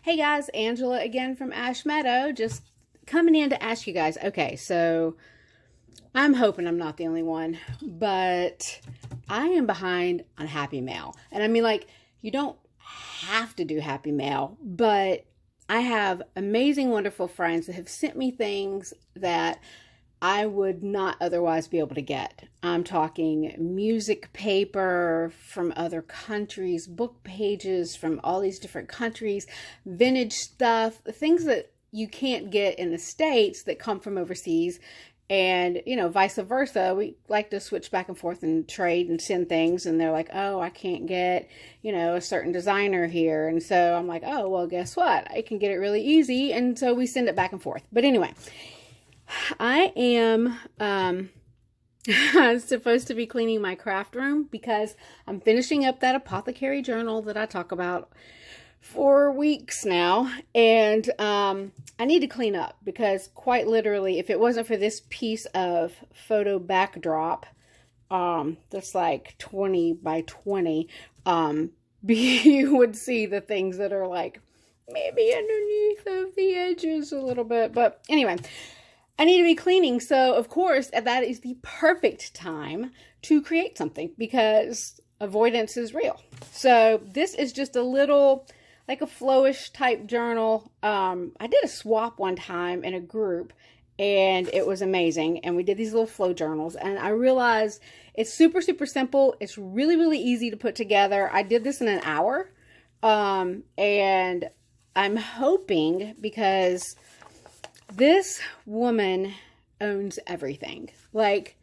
Hey guys, Angela again from Ash Meadow, just coming in to ask you guys. Okay, so I'm hoping I'm not the only one, but I am behind on Happy Mail. And I mean, like, you don't have to do Happy Mail, but I have amazing, wonderful friends that have sent me things that I would not otherwise be able to get. I'm talking music paper from other countries, book pages from all these different countries, vintage stuff, things that you can't get in the States that come from overseas. And, you know, vice versa. We like to switch back and forth and trade and send things. And they're like, oh, I can't get, you know, a certain designer here. And so I'm like, oh, well, guess what? I can get it really easy. And so we send it back and forth. But anyway, I am supposed to be cleaning my craft room because I'm finishing up that apothecary journal that I talk about for weeks now. And I need to clean up because quite literally, if it wasn't for this piece of photo backdrop, that's like 20 by 20, you would see the things that are like maybe underneath of the edges a little bit. But anyway, I need to be cleaning. So of course, that is the perfect time to create something because avoidance is real. So this is just a little, like a flowish type journal. I did a swap one time in a group and it was amazing. And we did these little flow journals and I realized it's super, super simple. It's really, really easy to put together. I did this in an hour. And I'm hoping because this woman owns everything. Like,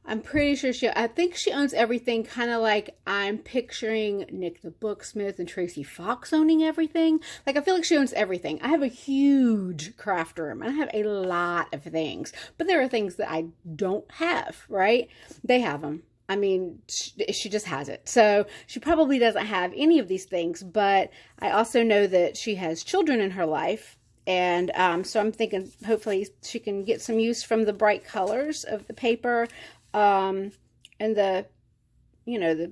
I'm pretty sure I think she owns everything, kind of like I'm picturing Nick the Booksmith and Tracy Fox owning everything. Like, I feel like she owns everything. I have a huge craft room and I have a lot of things, but there are things that I don't have, right? They have them. I mean, she just has it. So she probably doesn't have any of these things, but I also know that she has children in her life. And so I'm thinking hopefully she can get some use from the bright colors of the paper and the, you know, the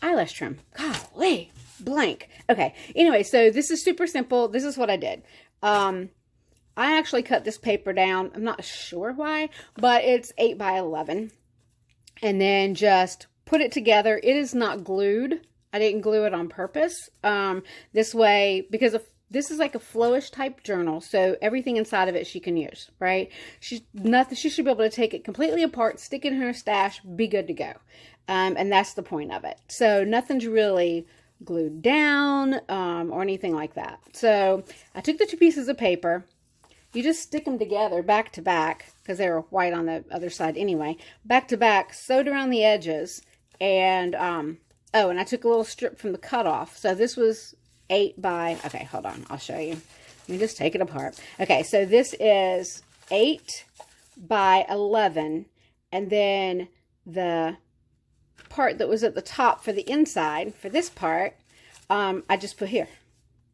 eyelash trim. Golly, blank. Okay, anyway, so this is super simple. This is what I did. I actually cut this paper down. I'm not sure why, but it's 8 by 11. And then just put it together. It is not glued. I didn't glue it on purpose. This way, because of this is like a flowish type journal, so everything inside of it she can use, right? She should be able to take it completely apart, stick it in her stash, be good to go. And that's the point of it. So nothing's really glued down or anything like that. So I took the two pieces of paper. You just stick them together back to back because they were white on the other side anyway. Back to back, sewed around the edges, and oh, and I took a little strip from the cutoff. So this was 8 by, okay, hold on, I'll show you. Let me just take it apart. Okay, so this is 8 by 11, and then the part that was at the top for the inside, for this part, I just put here,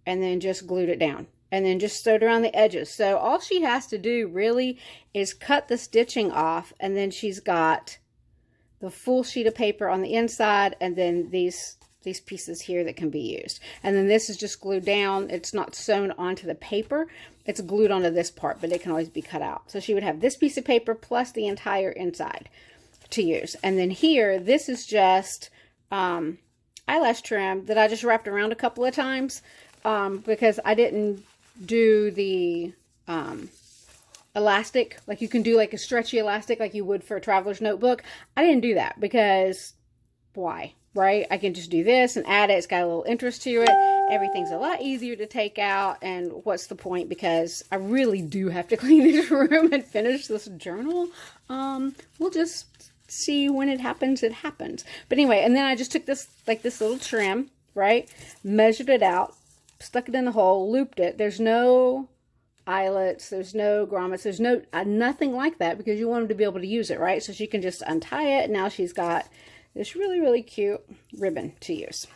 and then just glued it down, and then just sewed around the edges. So all she has to do really is cut the stitching off, and then she's got the full sheet of paper on the inside, and then these pieces here that can be used. And then this is just glued down. It's not sewn onto the paper. It's glued onto this part, but it can always be cut out. So she would have this piece of paper plus the entire inside to use. And then here, this is just eyelash trim that I just wrapped around a couple of times because I didn't do the elastic. Like you can do like a stretchy elastic like you would for a traveler's notebook. I didn't do that because why? Right? I can just do this and add it. It's got a little interest to it. Everything's a lot easier to take out. And what's the point? Because I really do have to clean this room and finish this journal. We'll just see when it happens, it happens. But anyway, and then I just took this, like this little trim, right? Measured it out, stuck it in the hole, looped it. There's no eyelets, there's no grommets, there's no, nothing like that because you want them to be able to use it, right? So she can just untie it. Now she's got this really, really cute ribbon to use.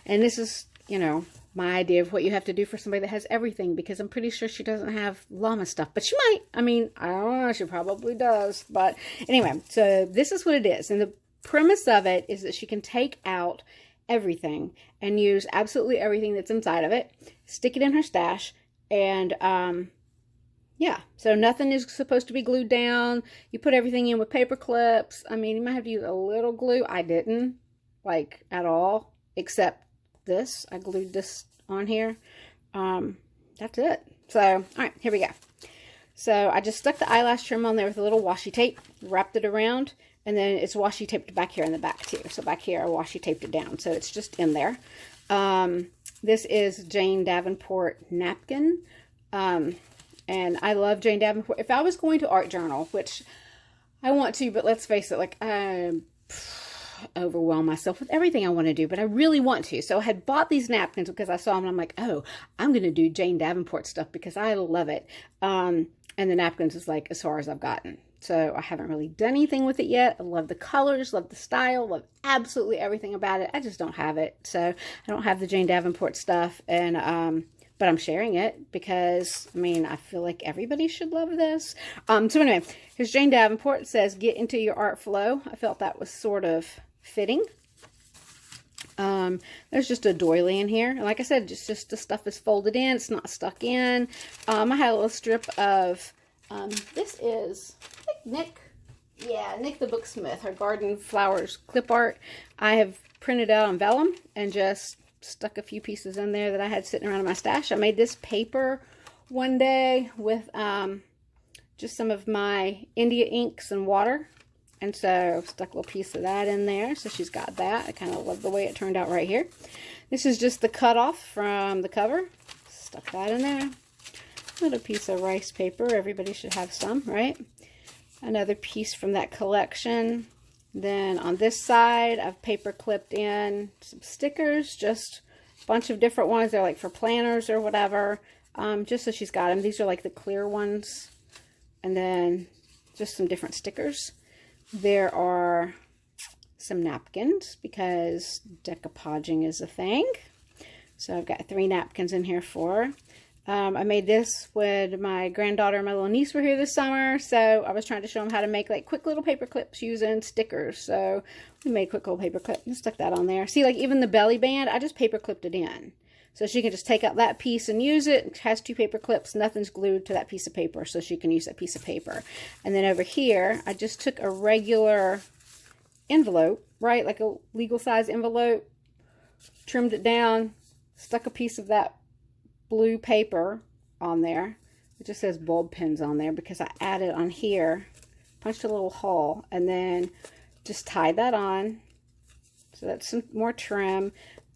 And this is, you know, my idea of what you have to do for somebody that has everything, because I'm pretty sure she doesn't have llama stuff, but she might. I mean, I don't know, she probably does. But anyway, so this is what it is. And the premise of it is that she can take out everything and use absolutely everything that's inside of it, stick it in her stash, and yeah, so nothing is supposed to be glued down. You put everything in with paper clips. I mean, you might have to use a little glue. I didn't, like, at all, except this. I glued this on here. That's it. So, all right, here we go. So I just stuck the eyelash trim on there with a little washi tape, wrapped it around, and then it's washi taped back here in the back too. So back here I washi taped it down, so it's just in there. This is Jane Davenport napkin. And I love Jane Davenport. If I was going to art journal, which I want to, but let's face it, like, I overwhelm myself with everything I want to do, but I really want to. So I had bought these napkins because I saw them and I'm like, oh, I'm going to do Jane Davenport stuff because I love it. And the napkins is like as far as I've gotten. So I haven't really done anything with it yet. I love the colors, love the style, love absolutely everything about it. I just don't have it. So I don't have the Jane Davenport stuff. And, but I'm sharing it because, I mean, I feel like everybody should love this. So anyway, here's Jane Davenport. It says, get into your art flow. I felt that was sort of fitting. There's just a doily in here. And like I said, just the stuff is folded in. It's not stuck in. I had a little strip of, this is, I think Nick the Booksmith, her garden flowers clip art. I have printed out on vellum and just stuck a few pieces in there that I had sitting around in my stash. I made this paper one day with just some of my India inks and water, and so stuck a little piece of that in there. So she's got that. I kind of love the way it turned out right here. This is just the cutoff from the cover. Stuck that in there. Little piece of rice paper. Everybody should have some, right? Another piece from that collection. Then on this side, I've paper clipped in some stickers, just a bunch of different ones. They're like for planners or whatever, just so she's got them. These are like the clear ones. And then just some different stickers. There are some napkins because decoupaging is a thing. So I've got 3 napkins in here for her. I made this when my granddaughter and my little niece were here this summer, so I was trying to show them how to make like quick little paper clips using stickers. So we made a quick little paper clip and stuck that on there. See, like even the belly band, I just paper clipped it in. So she can just take out that piece and use it. It has 2 paper clips. Nothing's glued to that piece of paper, so she can use that piece of paper. And then over here, I just took a regular envelope, right, like a legal size envelope, trimmed it down, stuck a piece of that blue paper on there. It just says bulb pins on there because I added on here, punched a little hole, and then just tied that on. So that's some more trim.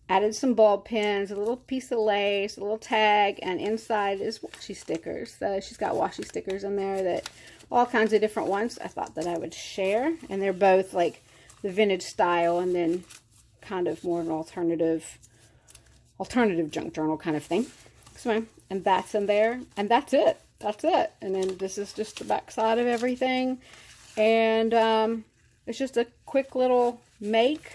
Added some bulb pins, a little piece of lace, a little tag, and inside is washi stickers. So she's got washi stickers in there, that all kinds of different ones I thought that I would share. And they're both like the vintage style and then kind of more of an alternative junk journal kind of thing. So, and that's in there, and that's it. That's it. And then this is just the back side of everything. And it's just a quick little make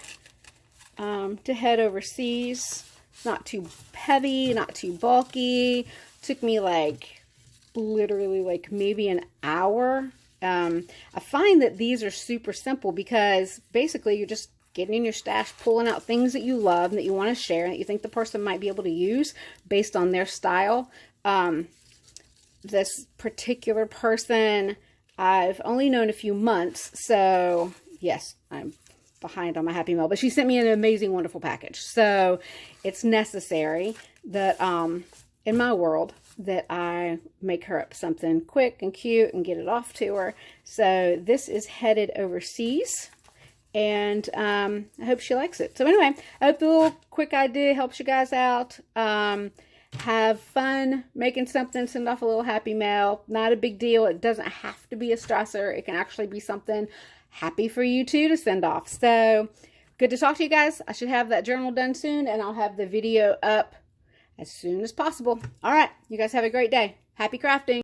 to head overseas. Not too heavy, not too bulky. Took me like literally like maybe an hour. I find that these are super simple because basically you're just getting in your stash, pulling out things that you love and that you want to share and that you think the person might be able to use based on their style. This particular person I've only known a few months, so yes, I'm behind on my Happy Mail, but she sent me an amazing, wonderful package. So it's necessary that in my world that I make her up something quick and cute and get it off to her. So this is headed overseas. And I hope she likes it. So anyway, I hope the little quick idea helps you guys out. Have fun making something. Send off a little Happy Mail. Not a big deal. It doesn't have to be a stressor. It can actually be something happy for you too to send off. So good to talk to you guys. I should have that journal done soon. And I'll have the video up as soon as possible. All right. You guys have a great day. Happy crafting.